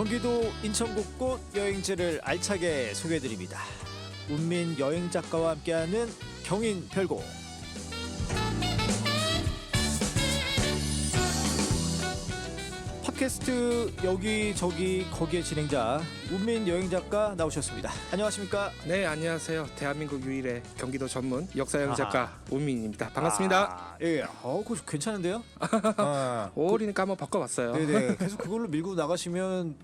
경기도 인천 곳곳 여행지를 알차게 소개해드립니다. 운민 여행 작가와 함께하는 경인 별곡. 팟캐스트 여기저기 거기에 진행자 운민 여행 작가 나오셨습니다. 안녕하십니까? 네, 안녕하세요. 대한민국 유일의 경기도 전문 역사여행 작가 운민입니다. 반갑습니다. 예, 그거 괜찮은데요? 5월이니까 한번 바꿔봤어요. 네네. 계속 그걸로 밀고 나가시면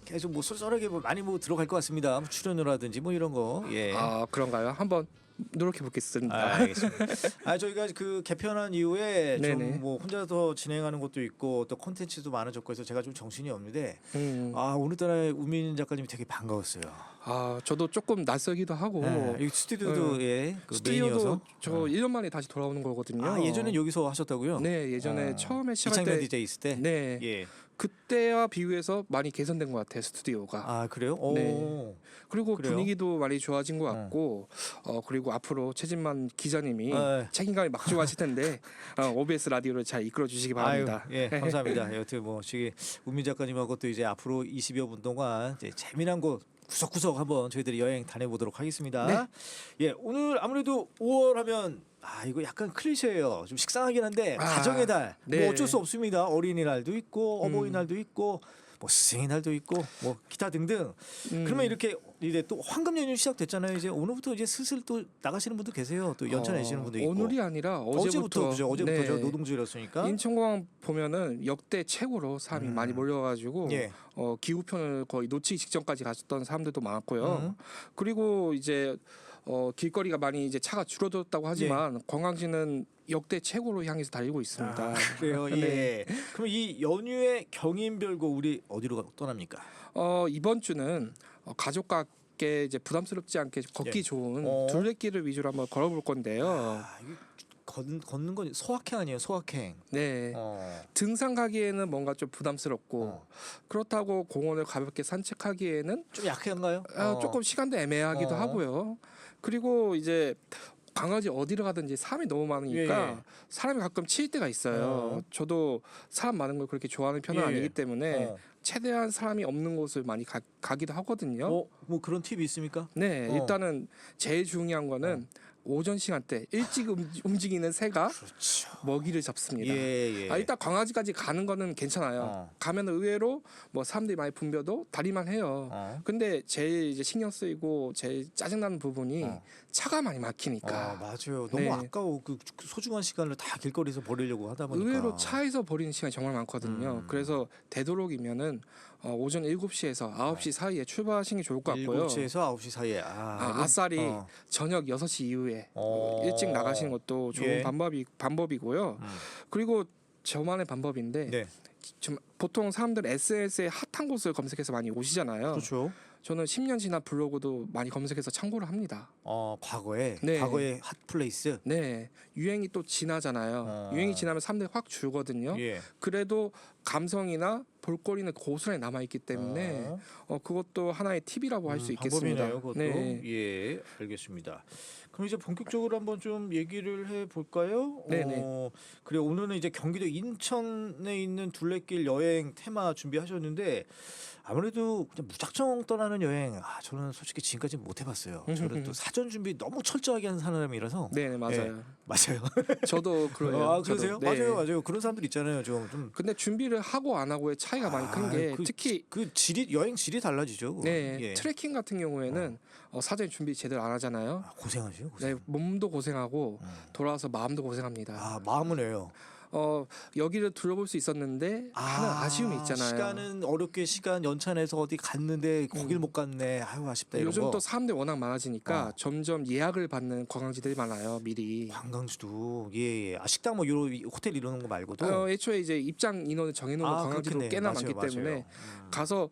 계속 뭐 쏠쏠하게 많이 들어갈 것 같습니다. 출연을 하든지 뭐 이런 거. 예. 그런가요? 한번 노력해 보겠습니다. 알겠습니다. 저희가 그 개편한 이후에 좀 네네. 뭐 혼자서 진행하는 것도 있고 또 콘텐츠도 많아졌고 해서 제가 좀 정신이 없는데 오늘따라 우민 작가님이 되게 반가웠어요. 저도 조금 낯설기도 하고 이 스튜디오도 그 스튜디오도 메인이어서 저 1년 만에 다시 돌아오는 거거든요. 예전엔 여기서 하셨다고요? 네, 예전에 처음에 시작할 이창현 때 DJ 있을 때. 네. 예. 그때와 비교해서 많이 개선된 것 같아요, 스튜디오가. 그래요? 네. 그리고 그래요? 분위기도 많이 좋아진 것 같고 그리고 앞으로 최진만 기자님이 책임감이 막중하실 텐데 OBS 라디오를 잘 이끌어 주시기 바랍니다. 예, 감사합니다. 여튼 뭐 우민 작가님하고 또 이제 앞으로 20여 분 동안 이제 재미난 곳 구석구석 한번 저희들이 여행 다녀보도록 하겠습니다. 네. 예, 오늘 아무래도 5월 하면 이거 약간 클리셰예요. 좀 식상하긴 한데 가정의 달. 네. 뭐 어쩔 수 없습니다. 어린이날도 있고 어버이날도 있고 뭐 스승의 날도 있고 뭐 기타 등등. 그러면 이렇게 이제 또 황금 연휴 시작됐잖아요. 이제 오늘부터 이제 슬슬 또 나가시는 분도 계세요. 또 연차 내시는 분도 있고. 오늘이 아니라 어제부터 그죠? 어제부터죠. 네. 노동주일이었으니까. 인천공항 보면은 역대 최고로 사람이 많이 몰려가지고 예. 기후편을 거의 놓치기 직전까지 가셨던 사람들도 많았고요. 그리고 이제 길거리가 많이 이제 차가 줄어들었다고 하지만 관광지는 역대 최고로 향해서 달리고 있습니다. 그래요. 예. 네. 그럼 이 연휴에 경인별곡 우리 어디로 떠납니까? 이번 주는 가족과 함께 이제 부담스럽지 않게 걷기 좋은 둘레길을 위주로 한번 걸어볼 건데요. 이게 걷는 건 소확행 아니에요? 소확행. 네. 등산 가기에는 뭔가 좀 부담스럽고 그렇다고 공원을 가볍게 산책하기에는 좀 약한가요? 조금 시간도 애매하기도 하고요. 그리고 이제 강아지 어디를 가든지 사람이 너무 많으니까 사람이 가끔 치일 때가 있어요. 저도 사람 많은 걸 그렇게 좋아하는 편은 아니기 때문에 최대한 사람이 없는 곳을 많이 가기도 하거든요. 뭐 그런 팁이 있습니까? 네, 일단은 제일 중요한 거는 오전 시간대 일찍 움직이는 새가 그렇죠. 먹이를 잡습니다. 예. 일단 강아지까지 가는 거는 괜찮아요. 가면 의외로 뭐 사람들이 많이 붐벼도 다리만 해요. 근데 제일 이제 신경 쓰이고 제일 짜증나는 부분이 차가 많이 막히니까. 맞아요. 너무 네. 아까워. 그 소중한 시간을 다 길거리에서 버리려고 하다 보니까. 의외로 차에서 버리는 시간이 정말 많거든요. 그래서 되도록이면은 오전 7시에서 9시 사이에 출발하시는 게 좋을 것 같고요. 7시에서 9시 사이에. 아싸리 저녁 6시 이후에 일찍 나가시는 것도 좋은 방법이고요. 그리고 저만의 방법인데 좀 보통 사람들 SNS에 핫한 곳을 검색해서 많이 오시잖아요. 그렇죠. 저는 10년 지난 블로그도 많이 검색해서 참고를 합니다. 과거에 네. 과거의 핫플레이스. 네, 유행이 또 지나잖아요. 유행이 지나면 사람들이 확 줄거든요. 그래도 감성이나 볼거리는 고스란히 남아있기 때문에 그것도 하나의 팁이라고 할 수 있겠습니다. 방법이네요, 그것도. 네. 예, 알겠습니다. 그럼 이제 본격적으로 한번 좀 얘기를 해볼까요? 네네. 그래, 오늘은 이제 경기도 인천에 있는 둘레길 여행 테마 준비하셨는데 아무래도 그냥 무작정 떠나는 여행 저는 솔직히 지금까지 못 해봤어요. 저는 또 사전 준비 너무 철저하게 하는 사람이라서. 네, 맞아요. 예, 맞아요. 저도 그래요. 그러세요? 저도. 네. 맞아요. 그런 사람들 있잖아요. 좀. 근데 준비를 하고 안 하고의 차이가 많이 큰 게 특히 여행 질이 달라지죠. 그건. 네, 트레킹 같은 경우에는 사전 준비 제대로 안 하잖아요. 고생하죠. 네, 몸도 고생하고 돌아와서 마음도 고생합니다. 마음은 왜요? 여기를 둘러볼 수 있었는데 하는 아쉬움이 있잖아요. 시간은 어렵게 시간 연차내서 어디 갔는데 거길 못 갔네. 아쉽다 이런 요즘 거. 또 사람들이 워낙 많아지니까 점점 예약을 받는 관광지들이 많아요. 미리. 관광지도 예. 식당 뭐 호텔 이러는 거 말고도 애초에 이제 입장 인원을 정해놓은 관광지도 그렇겠네. 꽤나 맞아요, 많기 때문에 가서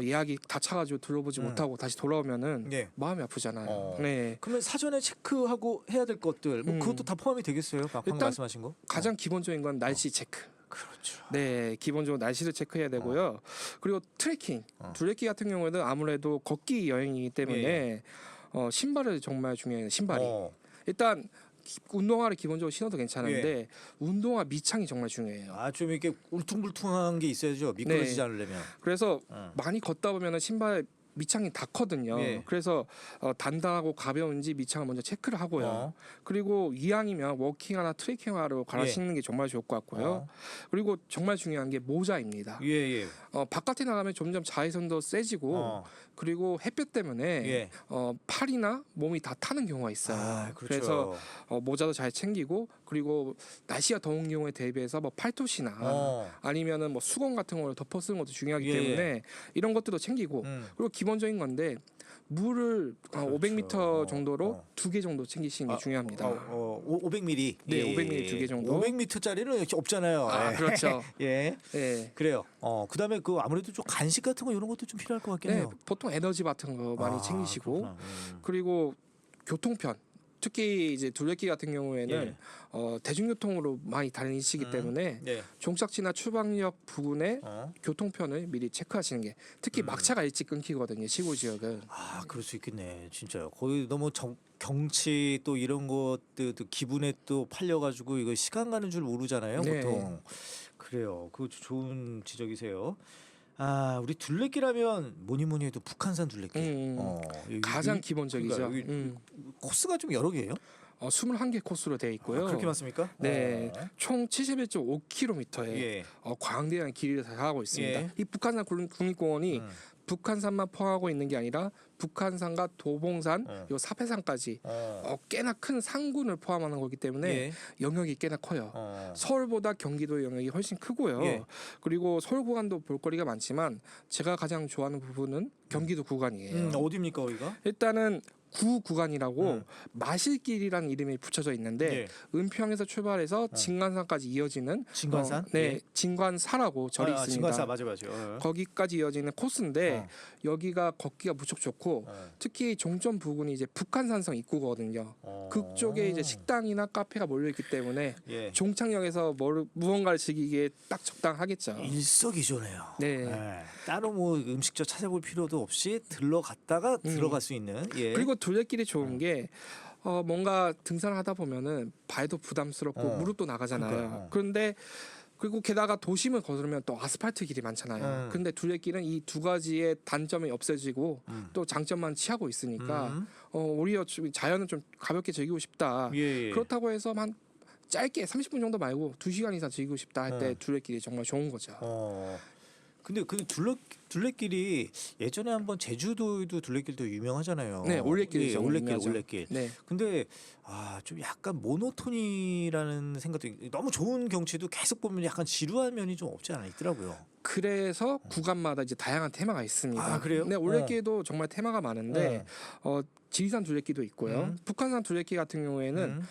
예약이 다 차가지고 둘러보지 못하고 다시 돌아오면은 마음이 아프잖아요. 네. 그러면 사전에 체크하고 해야 될 것들 뭐 그것도 다 포함이 되겠어요? 방금 일단 말씀하신 거? 가장 기본적인 건 날씨 체크. 그렇죠. 네, 기본적으로 날씨를 체크해야 되고요. 그리고 트레킹, 둘레길 같은 경우에는 아무래도 걷기 여행이기 때문에 신발을 정말 중요해요. 신발이. 일단 운동화를 기본적으로 신어도 괜찮은데 운동화 밑창이 정말 중요해요. 아, 좀 이렇게 울퉁불퉁한 게 있어야죠. 미끄러지지 네. 않으려면. 그래서 많이 걷다 보면은 신발 밑창이 닿거든요. 예. 그래서 단단하고 가벼운지 밑창을 먼저 체크를 하고요. 어. 그리고 이왕이면 워킹화나 트레킹화로 갈아 예. 신는 게 정말 좋을 것 같고요. 어. 그리고 정말 중요한 게 모자입니다. 예, 예. 바깥에 나가면 점점 자외선도 세지고 그리고 햇볕 때문에 예. 팔이나 몸이 다 타는 경우가 있어요. 아, 그렇죠. 그래서 모자도 잘 챙기고 그리고 날씨가 더운 경우에 대비해서 뭐 팔토시나 아니면은 뭐 수건 같은 걸 덮어 쓰는 것도 중요하기 예, 때문에 이런 것들도 챙기고 그리고 기본적인 건데 물을 그렇죠. 500m 정도로 2개 정도 챙기시는 게 중요합니다. 500ml. 네, 500ml 2개 정도. 500m짜리는 역시 없잖아요. 아, 예. 그렇죠. 예. 네. 그래요. 그다음에 그 아무래도 좀 간식 같은 거 이런 것도 좀 필요할 것 같긴 네, 해요. 보통 에너지 같은 거 많이 챙기시고 그렇구나. 그리고 교통편 특히 이제 둘레길 같은 경우에는 대중교통으로 많이 다니시기 때문에 네. 종착지나 출발역 부근에 어. 교통편을 미리 체크하시는 게 특히 막차가 일찍 끊기거든요. 시골 지역은. 아, 그럴 수 있겠네. 진짜요. 거기 너무 경치 또 이런 것들 또 기분에 또 팔려가지고 이거 시간 가는 줄 모르잖아요. 네. 보통. 그래요. 그거 좋은 지적이세요. 아, 우리 둘레길하면 뭐니 해도 북한산 둘레길. 가장 기본적이죠. 그러니까 여기 코스가 좀 여러 개예요? 21개 코스로 되어 있고요. 그렇게 많습니까? 네, 총 71.5km의 예. 광대한 길이를 다하고 있습니다. 예. 이 북한산 국립공원이 북한산만 포함하고 있는 게 아니라 북한산과 도봉산, 요 사패산까지 꽤나 큰 상군을 포함하는 거기 때문에 예. 영역이 꽤나 커요. 서울보다 경기도 영역이 훨씬 크고요. 예. 그리고 서울 구간도 볼거리가 많지만 제가 가장 좋아하는 부분은 경기도 구간이에요. 어디입니까 거기가? 일단은 구 구간이라고 마실길이라는 이름이 붙여져 있는데 예. 은평에서 출발해서 진관산까지 이어지는 진관산? 네, 예. 진관사라고 절이 있습니다. 진관사 맞아요. 거기까지 이어지는 코스인데 여기가 걷기가 무척 좋고 특히 종점 부근이 이제 북한산성 입구거든요. 그쪽에 이제 식당이나 카페가 몰려 있기 때문에 예. 종착역에서 무언가를 즐기기에 딱 적당하겠죠. 일석이조네요. 네. 예. 따로 뭐 음식점 찾아볼 필요도 없이 들러갔다가 들어갈 수 있는. 예. 그리고 둘레길이 좋은 게 뭔가 등산을 하다 보면은 발도 부담스럽고 무릎도 나가잖아요. 그러니까요. 그런데 그리고 게다가 도심을 거두면 또 아스팔트 길이 많잖아요. 근데 둘레길은 이 두 가지의 단점이 없어지고 또 장점만 취하고 있으니까 오히려 자연을 좀 가볍게 즐기고 싶다. 예. 그렇다고 해서 한 짧게 30분 정도 말고 2시간 이상 즐기고 싶다 할 때 둘레길이 정말 좋은 거죠. 근데 그 둘레길이 예전에 한번 제주도에도 둘레길도 유명하잖아요. 네, 올레길이죠. 예, 올레길, 유명하죠. 올레길. 네. 근데 좀 약간 모노톤이라는 생각도 너무 좋은 경치도 계속 보면 약간 지루한 면이 좀 없지 않아 있더라고요. 그래서 구간마다 이제 다양한 테마가 있습니다. 아, 그래요? 네, 올레길도 정말 테마가 많은데 지리산 둘레길도 있고요. 북한산 둘레길 같은 경우에는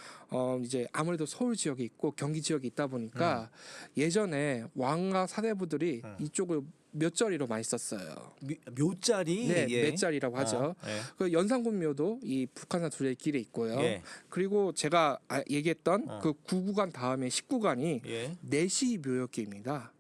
이제 아무래도 서울 지역이 있고 경기 지역이 있다 보니까 예전에 왕과 사대부들이 이쪽을 몇 자리로 많이 썼어요. 묘자리, 네, 예. 몇 자리라고 하죠. 예. 그 연산군묘도 이 북한산 둘레길에 있고요. 예. 그리고 제가 얘기했던 그 9구간 다음에 10구간이 예. 내시 묘역길입니다.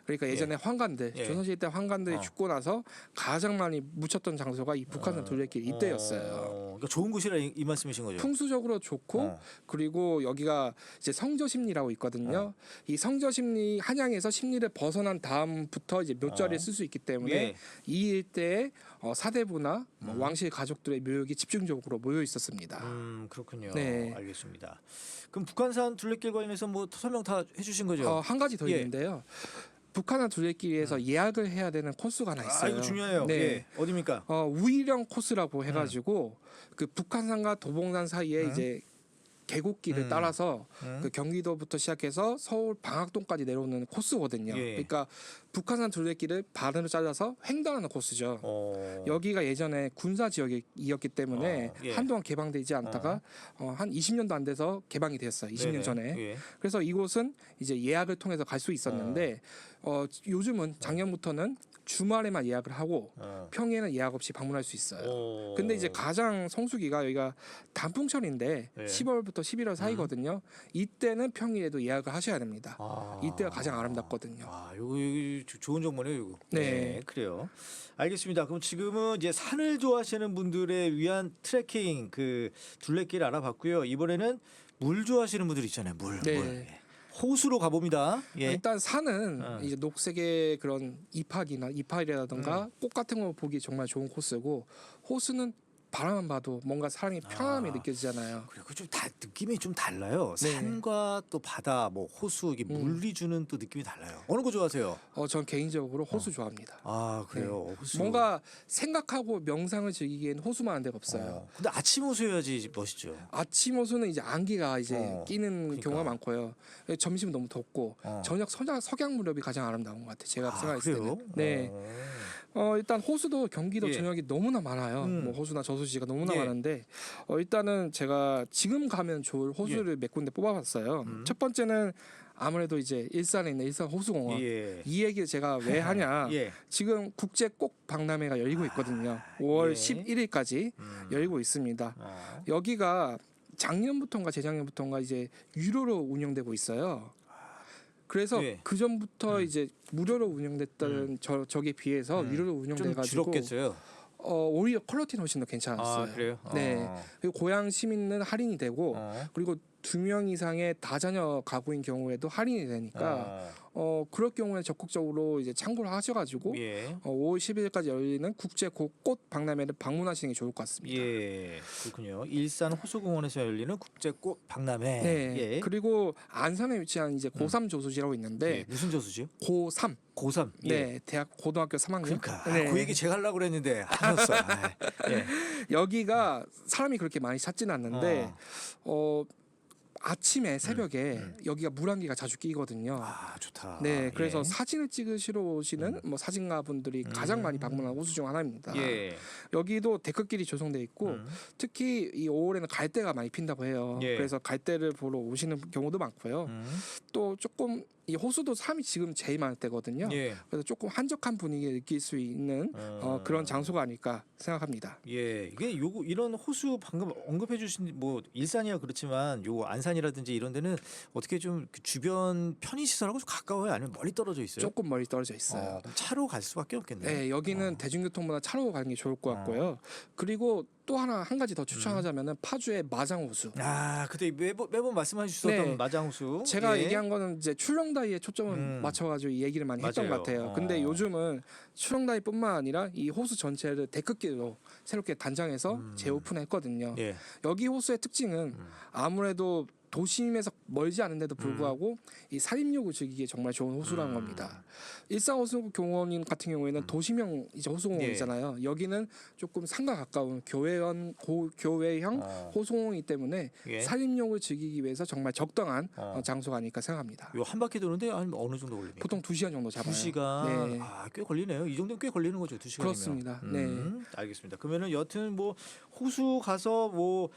그러니까 예전에 황관들 예. 조선시대 때 황관들이 죽고 나서 가장 많이 묻혔던 장소가 이 북한산 둘레길 이때였어요. 그러니까 좋은 곳이라 이 말씀이신 거죠. 풍수적으로 좋고 그리고 여기가 이제 성저심리라고 있거든요. 이 성저심리 한양에서 심리를 벗어난 다음부터 이제 묘자리를 쓸 수 있기 때문에 예. 이 일대에 사대부나 왕실 가족들의 묘역이 집중적으로 모여 있었습니다. 그렇군요. 네. 알겠습니다. 그럼 북한산 둘레길 관련해서 뭐 설명 다 해주신 거죠? 한 가지 더 예. 있는데요. 북한산 둘레길에서 예약을 해야 되는 코스가 하나 있어요. 이거 중요해요. 네. 예. 어디입니까? 우이령 코스라고 해가지고 그 북한산과 도봉산 사이에 이제 계곡길을 따라서 그 경기도부터 시작해서 서울 방학동까지 내려오는 코스거든요. 예. 그러니까 북한산 둘레길을 반으로 잘라서 횡단하는 코스죠. 여기가 예전에 군사 지역이었기 때문에 예. 한동안 개방되지 않다가 한 20년도 안 돼서 개방이 됐어요. 20년 네네. 전에. 예. 그래서 이곳은 이제 예약을 통해서 갈 수 있었는데 요즘은 작년부터는 주말에만 예약을 하고 평일에는 예약 없이 방문할 수 있어요. 근데 이제 가장 성수기가 여기가 단풍철인데 예. 10월부터 11월 사이거든요. 이때는 평일에도 예약을 하셔야 됩니다. 이때가 가장 아름답거든요. 여기 좋은 정보네요, 이거. 네. 그래요. 알겠습니다. 그럼 지금은 이제 산을 좋아하시는 분들을 위한 트레킹 그 둘레길 알아봤고요. 이번에는 물 좋아하시는 분들 있잖아요. 물. 네. 물. 호수로 가봅니다. 예. 일단 산은 이제 녹색의 그런 이파리라든가 꽃 같은 거 보기 정말 좋은 코스고, 호수는 바라만 봐도 뭔가 사람이 편함이 느껴지잖아요. 그리고 좀 다 느낌이 좀 달라요. 네. 산과 또 바다, 뭐 호수, 이게 물이 주는 또 느낌이 달라요. 어느 거 좋아하세요? 전 개인적으로 호수 좋아합니다. 아 그래요. 호수. 뭔가 생각하고 명상을 즐기기엔 호수만한 데가 없어요. 근데 아침 호수여야지 멋있죠. 아침 호수는 이제 안개가 이제 끼는 그러니까. 경우가 많고요. 점심은 너무 덥고 저녁 석양 무렵이 가장 아름다운 것 같아요. 제가 생각했을 그래요? 때는. 네. 일단 호수도 경기도 예. 전역이 너무나 많아요. 뭐 호수나 저수지가 너무나 예. 많은데 일단은 제가 지금 가면 좋을 호수를 몇 군데 뽑아봤어요. 첫 번째는 아무래도 이제 일산에 있는 일산 호수공원. 예. 이 얘기를 제가 왜 하냐? 예. 지금 국제 꽃 박람회가 열리고 있거든요. 5월 예. 11일까지 열리고 있습니다. 여기가 작년부터인가 재작년부터인가 이제 유료로 운영되고 있어요. 그래서 예. 그 전부터 이제 무료로 운영됐던 저기에 비해서 유료로 좀 운영돼가지고 줄었겠어요. 오히려 퀄리티는 훨씬 더 괜찮았어요. 그래요? 네. 그리고 고향 시민은 할인이 되고 그리고 2명 이상의 다자녀 가구인 경우에도 할인이 되니까 그럴 경우에 적극적으로 이제 참고를 하셔가지고 예. 5월 10일까지 열리는 국제 꽃 박람회를 방문하시는 게 좋을 것 같습니다. 예. 그렇군요. 일산 호수공원에서 열리는 국제꽃 박람회. 네. 예. 그리고 안산에 위치한 이제 고3 저수지라고 있는데 예. 무슨 저수지요? 고3. 고3. 예. 네, 대학 고등학교 3학년. 그러니까 네. 그 얘기 제가 하려고 그랬는데 안 했어. 예. 여기가 사람이 그렇게 많이 찾지는 않는데 아침에 새벽에 여기가 물안개가 자주 끼거든요. 좋다. 네, 그래서 예. 사진을 찍으시러 오시는 뭐 사진가 분들이 가장 많이 방문하는 호수 중 하나입니다. 예. 여기도 데크길이 조성돼 있고 특히 이 5월에는 갈대가 많이 핀다고 해요. 예. 그래서 갈대를 보러 오시는 경우도 많고요. 또 조금 이 호수도 사람이 지금 제일 많을 때거든요. 예. 그래서 조금 한적한 분위기를 느낄 수 있는 그런 장소가 아닐까 생각합니다. 예, 이게 요거 이런 호수 방금 언급해 주신 뭐 일산이야 그렇지만 요 안산이라든지 이런 데는 어떻게 좀그 주변 편의 시설하고 좀 가까워요? 아니면 멀리 떨어져 있어요? 조금 멀리 떨어져 있어요. 그럼 차로 갈 수밖에 없겠네요. 네, 여기는 대중교통보다 차로 가는 게 좋을 것 같고요. 그리고 또 한 가지 더 추천하자면은 파주의 마장호수. 그때 매번 말씀해 주셨던 네. 마장호수. 제가 예. 얘기한 거는 이제 출렁다리에 초점을 맞춰가지고 이 얘기를 많이 했던 맞아요. 것 같아요. 근데 요즘은 출렁다리뿐만 아니라 이 호수 전체를 데크길로 새롭게 단장해서 재오픈했거든요. 예. 여기 호수의 특징은 아무래도 도심에서 멀지 않은데도 불구하고 이 산림욕을 즐기기에 정말 좋은 호수라는 겁니다. 일산 호수공원 같은 경우에는 도심형 이제 호수공원이잖아요. 여기는 조금 산과 가까운 교외형 호수공원이기 때문에 예. 산림욕을 즐기기 위해서 정말 적당한 장소가 아닐까 생각합니다. 요 한 바퀴 도는데 어느 정도 걸립니까? 보통 2시간 정도 잡아요. 2시간. 네. 꽤 걸리네요. 이 정도면 꽤 걸리는 거죠. 2시간이면. 그렇습니다. 네. 알겠습니다. 그러면은 여튼 뭐 호수 가서 뭐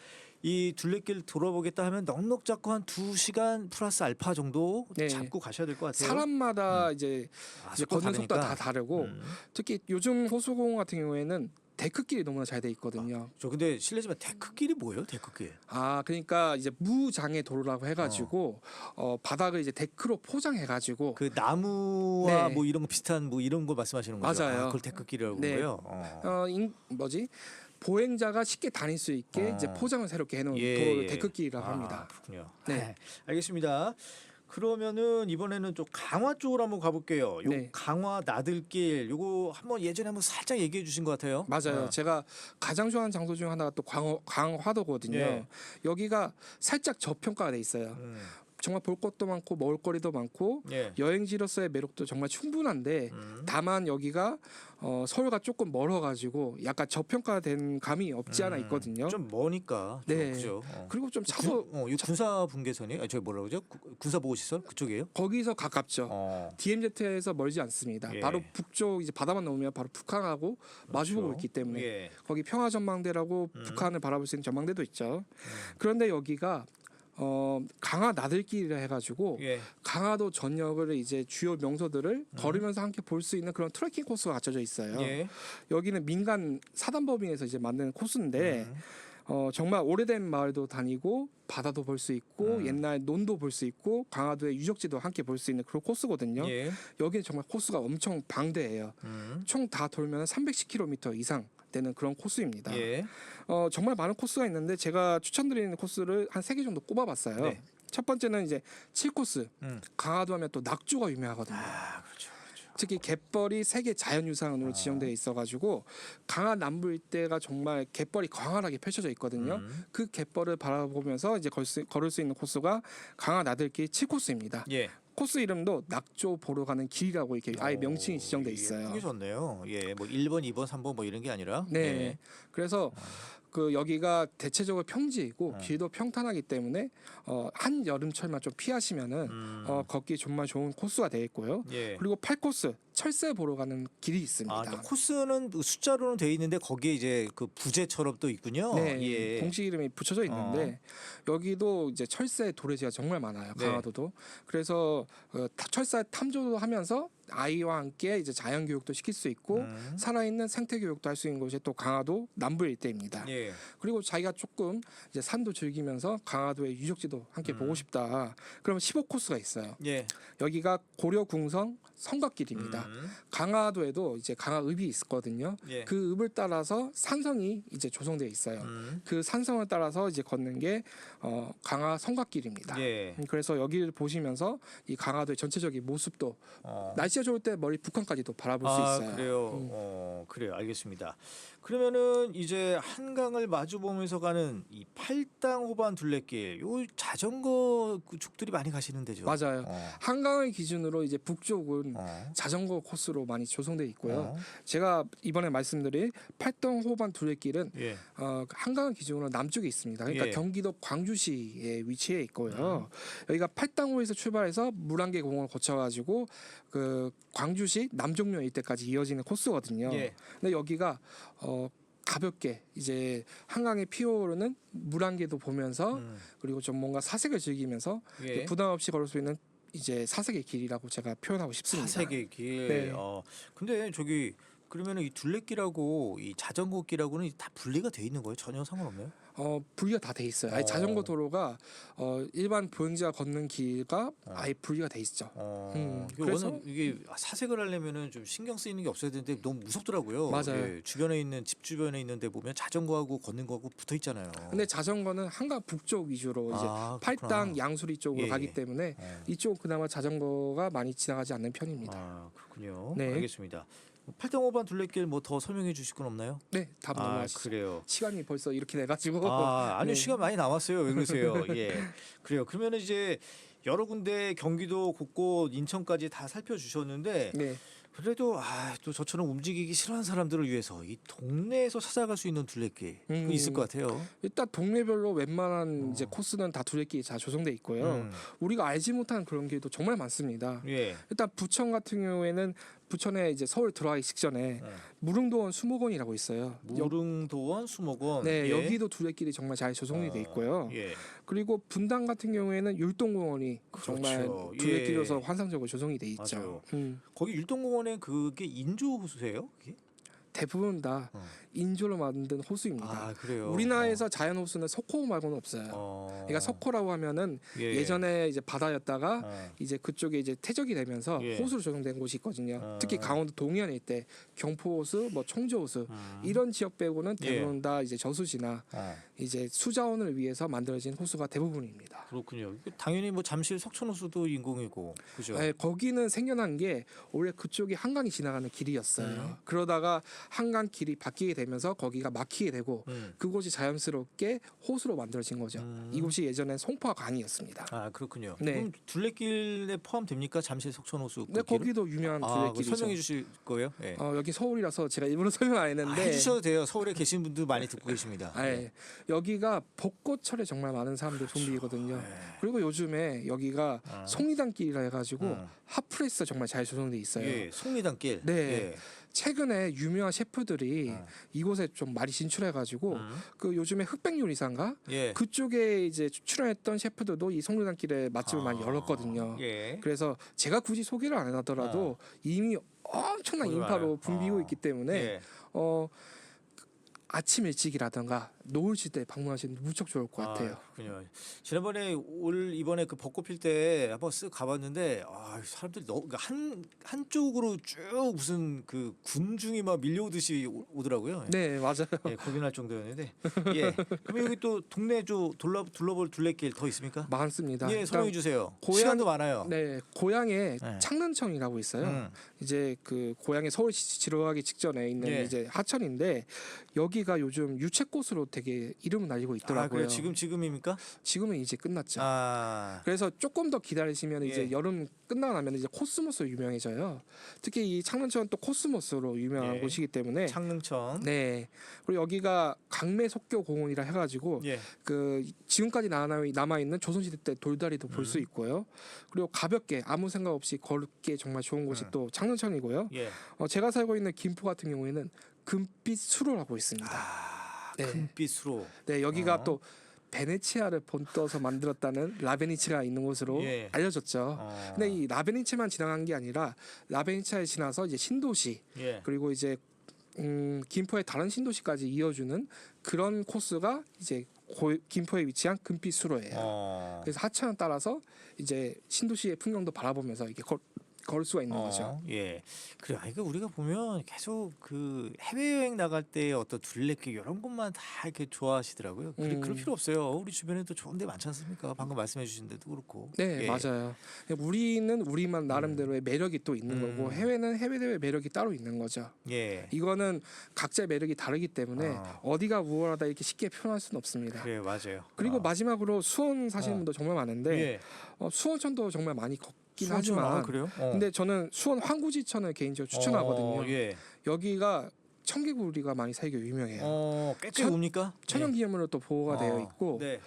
이 둘레길 돌아보겠다 하면 넉넉 잡고 한 2시간 플러스 알파 정도 네. 잡고 가셔야 될 것 같아요. 사람마다 이제 속도 걷는 속도가 다르니까. 다 다르고 특히 요즘 호수공원 같은 경우에는 데크길이 너무나 잘 돼 있거든요. 저 근데 실례지만 데크길이 뭐예요? 데크길. 그러니까 이제 무장애 도로라고 해가지고 바닥을 이제 데크로 포장해가지고 그 나무와 네. 뭐 이런 거 비슷한 뭐 이런 거 말씀하시는 거죠? 맞아요. 그걸 데크길이라고 네. 그러고요. 보행자가 쉽게 다닐 수 있게 이제 포장을 새롭게 해놓은 도로를 예. 데크길이라고 합니다. 그렇군요. 네. 알겠습니다. 그러면은 이번에는 좀 강화 쪽으로 한번 가볼게요. 요 네. 강화 나들길 요거 한번 예전에 한번 살짝 얘기해 주신 것 같아요. 맞아요. 제가 가장 좋아하는 장소 중 하나가 또 강화도거든요. 예. 여기가 살짝 저평가가 돼 있어요. 정말 볼 것도 많고 먹을거리도 많고 예. 여행지로서의 매력도 정말 충분한데 다만 여기가 서울과 조금 멀어가지고 약간 저평가된 감이 없지 않아 있거든요. 좀 머니까. 네. 그죠. 그리고 좀 차도 이 군사 분계선이 저기 뭐라 그러죠? 군사 보호 시설 그쪽이에요? 거기서 가깝죠. DMZ에서 멀지 않습니다. 예. 바로 북쪽 이제 바다만 넘으면 바로 북한하고 마주보고 있기 때문에 예. 거기 평화전망대라고 북한을 바라볼 수 있는 전망대도 있죠. 그런데 여기가 강화 나들길이라 해가지고 예. 강화도 전역을 이제 주요 명소들을 걸으면서 함께 볼 수 있는 그런 트레킹 코스가 갖춰져 있어요. 예. 여기는 민간 사단법인에서 이제 만든 코스인데 정말 오래된 마을도 다니고 바다도 볼 수 있고 옛날 논도 볼 수 있고 강화도의 유적지도 함께 볼 수 있는 그런 코스거든요. 예. 여기는 정말 코스가 엄청 방대해요. 총 다 돌면 310km 이상 되는 그런 코스입니다. 예. 정말 많은 코스가 있는데 제가 추천드리는 코스를 한 3개 정도 꼽아봤어요. 네. 첫 번째는 이제 7코스. 강화도 하면 또 낙조가 유명하거든요. 아, 그렇죠. 특히 갯벌이 세계 자연유산으로 지정되어 있어가지고 강화 남부 일대가 정말 갯벌이 광활하게 펼쳐져 있거든요. 그 갯벌을 바라보면서 이제 걸을 수 있는 코스가 강화 나들길 7코스입니다. 예. 코스 이름도 낙조 보러 가는 길이라고 이렇게 아예 명칭이 지정돼 있어요. 크게 좋네요. 예, 뭐 1번, 2번, 3번 뭐 이런 게 아니라. 네. 예. 그래서 그 여기가 대체적으로 평지이고 길도 평탄하기 때문에 한 여름철만 좀 피하시면은 걷기 정말 좋은 코스가 되겠고요. 예. 그리고 8코스 철새 보러 가는 길이 있습니다. 아, 그러니까 코스는 숫자로는 돼 있는데 거기에 이제 그 부제처럼 또 있군요. 네, 예. 공식 이름이 붙여져 있는데 여기도 이제 철새 도래지가 정말 많아요. 네. 강화도도. 그래서 철새 탐조도 하면서 아이와 함께 이제 자연 교육도 시킬 수 있고 살아있는 생태 교육도 할 수 있는 곳이 또 강화도 남부 일대입니다. 예. 그리고 자기가 조금 이제 산도 즐기면서 강화도의 유적지도 함께 보고 싶다. 그러면 15코스가 있어요. 예. 여기가 고려궁성 성곽길입니다. 강화도에도 이제 강화읍이 있거든요. 예. 그 읍을 따라서 산성이 이제 조성되어 있어요. 그 산성을 따라서 이제 걷는 게 강화 성곽길입니다. 예. 그래서 여기를 보시면서 이 강화도의 전체적인 모습도 날씨가 좋을 때 머리 북한까지도 바라볼 수 있어요. 그래요. 그래요. 알겠습니다. 그러면은 이제 한강을 마주 보면서 가는 이 팔당 호반 둘레길, 요 자전거 족들이 많이 가시는 데죠. 맞아요. 한강을 기준으로 이제 북쪽은 어. 자전거 코스로 많이 조성되어 있고요. 어. 제가 이번에 말씀드린 팔당 호반 둘레길은 예. 한강을 기준으로 남쪽에 있습니다. 그러니까 예. 경기도 광주시에 위치해 있고요. 여기가 팔당호에서 출발해서 물안개 공원을 거쳐가지고 그 광주시 남종묘 일대까지 이어지는 코스거든요. 예. 근데 여기가 가볍게 이제 한강에 피어오르는 물안개도 보면서 그리고 좀 뭔가 사색을 즐기면서 예. 부담 없이 걸을 수 있는 이제 사색의 길이라고 제가 표현하고 싶습니다. 사색의 길. 네. 근데 저기 그러면은 이 둘레길하고 이 자전거 길하고는 다 분리가 돼 있는 거예요? 전혀 상관없나요? 분리가 다 돼 있어요. 아예 자전거 도로가 일반 보행자가 걷는 길과 아예 분리가 돼 있죠. 그래서 이게 사색을 하려면은 좀 신경 쓰이는 게 없어야 되는데 너무 무섭더라고요. 맞아요. 예, 주변에 있는 집 주변에 있는데 보면 자전거하고 걷는 거하고 붙어 있잖아요. 근데 자전거는 한강 북쪽 위주로 이제 아, 팔당 그렇구나. 양수리 쪽으로 예, 가기 예. 때문에 이쪽 그나마 자전거가 많이 지나가지 않는 편입니다. 아, 그렇군요. 네. 알겠습니다. 팔당 호반 둘레길 뭐 더 설명해 주실 건 없나요? 네, 답 넘어가시죠. 그래요. 시간이 벌써 이렇게 돼가지고 아니요, 네. 시간 많이 남았어요. 왜 그러세요? 예, 그래요. 그러면은 이제 여러 군데 경기도 곳곳 인천까지 다 살펴주셨는데 네. 그래도 또 저처럼 움직이기 싫어하는 사람들을 위해서 이 동네에서 찾아갈 수 있는 둘레길 그거 있을 것 같아요. 일단 동네별로 웬만한 이제 코스는 다 둘레길이 다 조성돼 있고요. 우리가 알지 못한 그런 길도 정말 많습니다. 예. 일단 부천 같은 경우에는 부천에 이제 서울 들어가기 직전에 무릉도원 수목원이라고 있어요. 무릉도원 수목원. 네, 예. 여기도 둘레길이 정말 잘 조성이 돼 있고요. 예. 그리고 분당 같은 경우에는 율동공원이 그렇죠. 정말 예. 둘레길로서 환상적으로 조성이 돼 있죠. 맞아요. 거기 율동공원에 그게 인조 호수예요? 그게? 대부분 다 인조로 만든 호수입니다. 그래요. 우리나라에서 자연 호수는 석호 말고는 없어요. 그러니까 석호라고 하면은 예. 예전에 이제 바다였다가 이제 그쪽에 이제 퇴적이 되면서 예. 호수로 조성된 곳이 있거든요. 특히 강원도 동해안 일대 경포호수, 뭐 청주호수 이런 지역 빼고는 대부분 다 이제 저수지나 이제 수자원을 위해서 만들어진 호수가 대부분입니다. 그렇군요. 당연히 뭐 잠실 석촌호수도 인공이고 그죠? 네, 거기는 생겨난 게 원래 그쪽이 한강이 지나가는 길이었어요. 그러다가 한강 길이 바뀌게 되면서 거기가 막히게 되고 그곳이 자연스럽게 호수로 만들어진 거죠. 이곳이 예전엔 송파 강이었습니다. 그렇군요. 네. 그럼 둘레길에 포함됩니까? 잠실 석촌호수. 네, 거기도 유명한 둘레길이죠. 설명해 주실 거예요? 예. 여기 서울이라서 제가 일부러 설명 안 했는데 해주셔도 돼요. 서울에 계신 분들 많이 듣고 계십니다. 네. 여기가 벚꽃철에 정말 많은 사람들이 붐비거든요. 그리고 요즘에 여기가 송리단길이라 해가지고 핫플레이스가 정말 잘 조성돼 있어요. 예, 송리단길. 네. 예. 최근에 유명한 셰프들이 이곳에 좀 많이 진출해가지고 그 요즘에 흑백 요리사인가 예. 그쪽에 이제 출연했던 셰프들도 이 송리단길에 맛집을 많이 열었거든요. 예. 그래서 제가 굳이 소개를 안 하더라도 이미 엄청난 거기 인파로 많아요. 붐비고 있기 때문에 예. 아침 일찍이라든가 노을지 때 방문하시면 무척 좋을 것 같아요. 그렇군요. 지난번에 이번에 그 벚꽃 필 때 한번 쓱 가봤는데 사람들이 한 한쪽으로 쭉 무슨 그 군중이 막 밀려오듯이 오더라고요. 네, 맞아요. 예, 고민할 정도였는데. 예. 그럼 여기 또 동네 좀 둘러볼 둘레길 더 있습니까? 많습니다. 예, 설명해 주세요. 고향- 시간도 많아요. 네, 고향에 네. 창릉청이라고 있어요. 음. 이제 그 고향에 서울시 들어가기 직전에 있는 예. 이제 하천인데 여기가 요즘 유채꽃으로 되게 이름을 날리고 있더라고요. 그래요? 지금입니까? 지금은 이제 끝났죠. 그래서 조금 더 기다리시면 이제 예. 여름 끝나고 나면 이제 코스모스로 유명해져요. 특히 이 창릉천은 또 코스모스로 유명한 예. 곳이기 때문에 창릉청. 네. 그리고 여기가 강매석교 공원이라 해가지고 예. 그 지금까지 남아 있는 조선시대 때 돌다리도 볼 수 있고요. 그리고 가볍게 아무 생각 없이 걸기 정말 좋은 곳이 또 창릉천이고요. 예. 제가 살고 있는 김포 같은 경우에는 금빛 수로라고 있습니다. 네. 금빛으로. 네, 여기가 또 베네치아를 본떠서 만들었다는 라베니치가 있는 곳으로 예. 알려졌죠. 근데 이 라베니치만 지나간 게 아니라 라베니치에 지나서 이제 신도시 예. 그리고 이제 김포의 다른 신도시까지 이어주는 그런 코스가 이제 김포에 위치한 금빛 수로예요. 그래서 하천을 따라서 이제 신도시의 풍경도 바라보면서 이렇게 걸을 수가 있는 거죠. 예. 그래. 그러니까 우리가 보면 계속 그 해외여행 나갈 때 어떤 둘레길 이런 것만 다 이렇게 좋아하시더라고요. 그럴 필요 없어요. 우리 주변에도 좋은 데 많지 않습니까? 방금 말씀해 주신 데도 그렇고. 네, 예. 맞아요. 우리는 우리만 나름대로의 매력이 또 있는 거고 해외는 해외대로의 매력이 따로 있는 거죠. 예. 이거는 각자의 매력이 다르기 때문에 어디가 우월하다 이렇게 쉽게 표현할 수는 없습니다. 그래요. 맞아요. 그리고 마지막으로 수원 사시는 분도 정말 많은데 예. 수원천도 정말 많이 걷긴 수원천, 하지만 그래요? 근데 저는 수원 황구지천을 개인적으로 추천하거든요. 예. 여기가 청개구리가 많이 살기 유명해요. 꽤 옵니까? 천연기념물로 또 보호가 되어 있고 네.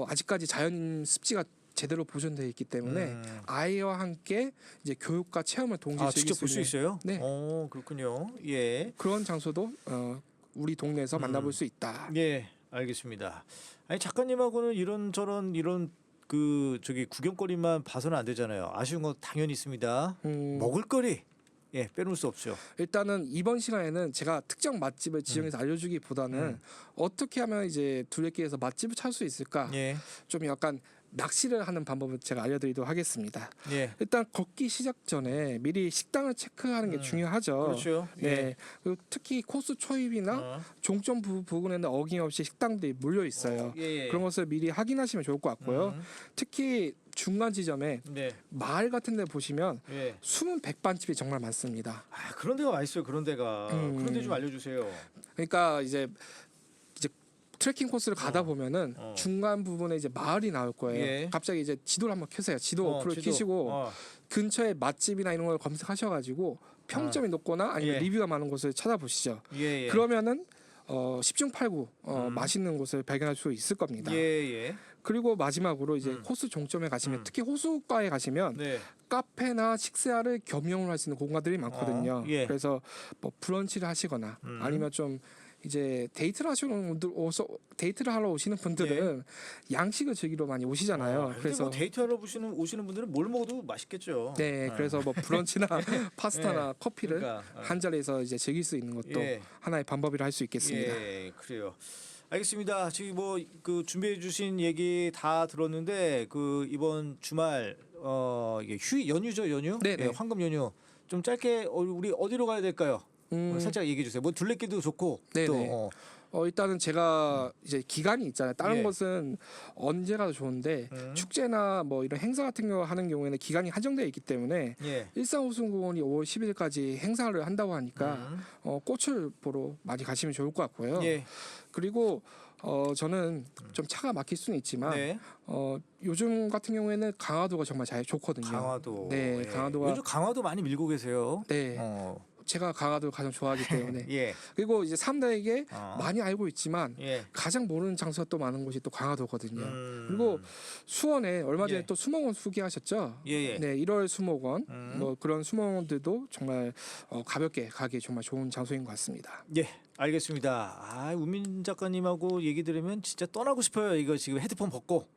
아직까지 자연 습지가 제대로 보존되어 있기 때문에 아이와 함께 이제 교육과 체험을 동시에 즐길 직접 볼 수 있는 있어요? 네. 그렇군요. 예. 그런 장소도 우리 동네에서 만나볼 수 있다. 예, 알겠습니다. 아니 작가님하고는 이런 그 저기 구경거리만 봐서는 안 되잖아요. 아쉬운 거 당연히 있습니다. 먹을거리 빼놓을 수 없죠. 일단은 이번 시간에는 제가 특정 맛집을 지정해서 알려주기보다는 어떻게 하면 이제 둘레길에서 맛집을 찾을 수 있을까? 예, 좀 약간 낚시를 하는 방법을 제가 알려드리도록 하겠습니다. 예, 일단 걷기 시작 전에 미리 식당을 체크하는 게 중요하죠. 그렇죠. 네. 그리고 특히 코스 초입이나 종점 부근에는 어김없이 식당들이 몰려 있어요. 예. 그런 것을 미리 확인하시면 좋을 것 같고요. 특히 중간 지점에 네, 마을 같은 데 보시면 예. 숨은 백반집이 정말 많습니다. 그런 데가 맛있어요. 그런 데가. 그런 데 좀 알려주세요. 그러니까 이제 트레킹 코스를 가다 보면은 중간 부분에 이제 마을이 나올 거예요. 예. 갑자기 이제 지도를 한번 켜세요. 지도 어플을 켜시고 근처에 맛집이나 이런 걸 검색하셔가지고 평점이 높거나 아니면 예. 리뷰가 많은 곳을 찾아보시죠. 예. 그러면은 10중 8구 맛있는 곳을 발견할 수 있을 겁니다. 예. 그리고 마지막으로 이제 호수 종점에 가시면 특히 호수가에 가시면 네. 카페나 식사를 겸용을 할 수 있는 공간들이 많거든요. 예. 그래서 뭐 브런치를 하시거나 아니면 좀 이제 데이트를 하러 오시는 분들은 양식을 즐기러 많이 오시잖아요. 그래서 데이트하러 오시는 분들은 뭘 먹어도 맛있겠죠. 네, 그래서 뭐 브런치나 파스타나 커피를 그러니까, 한 자리에서 이제 즐길 수 있는 것도 하나의 방법이라 할 수 있겠습니다. 예, 그래요. 알겠습니다. 지금 뭐 그 준비해 주신 얘기 다 들었는데 그 이번 주말 이게 연휴죠, 연휴? 네네. 예, 황금 연휴. 좀 짧게 우리 어디로 가야 될까요? 살짝 얘기해 주세요. 뭐 둘레길도 좋고 네네. 또 일단은 제가 이제 기간이 있잖아요. 다른 예. 것은 언제 가도 좋은데 축제나 뭐 이런 행사 같은 거 하는 경우에는 기간이 한정되어 있기 때문에 예. 일산호수공원이 5월 10일까지 행사를 한다고 하니까 꽃을 보러 많이 가시면 좋을 것 같고요. 예. 그리고 저는 좀 차가 막힐 수는 있지만 네. 요즘 같은 경우에는 강화도가 정말 잘 좋거든요. 강화도. 네, 예. 강화도가 요즘 강화도 많이 밀고 계세요. 네. 제가 강화도를 가장 좋아하기 때문에 예. 그리고 이제 사람들에게 많이 알고 있지만 예. 가장 모르는 장소가 또 많은 곳이 또 강화도거든요. 음. 그리고 수원에 얼마 전에 예. 또 수목원 소개하셨죠? 예. 네, 1월 수목원 뭐 그런 수목원들도 정말 가볍게 가기 정말 좋은 장소인 것 같습니다. 예. 알겠습니다. 우민 작가님하고 얘기 들으면 진짜 떠나고 싶어요. 이거 지금 헤드폰 벗고.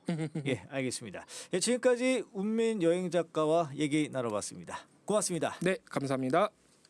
예, 알겠습니다. 예, 지금까지 운민 여행 작가와 얘기 나눠봤습니다. 고맙습니다. 네, 감사합니다.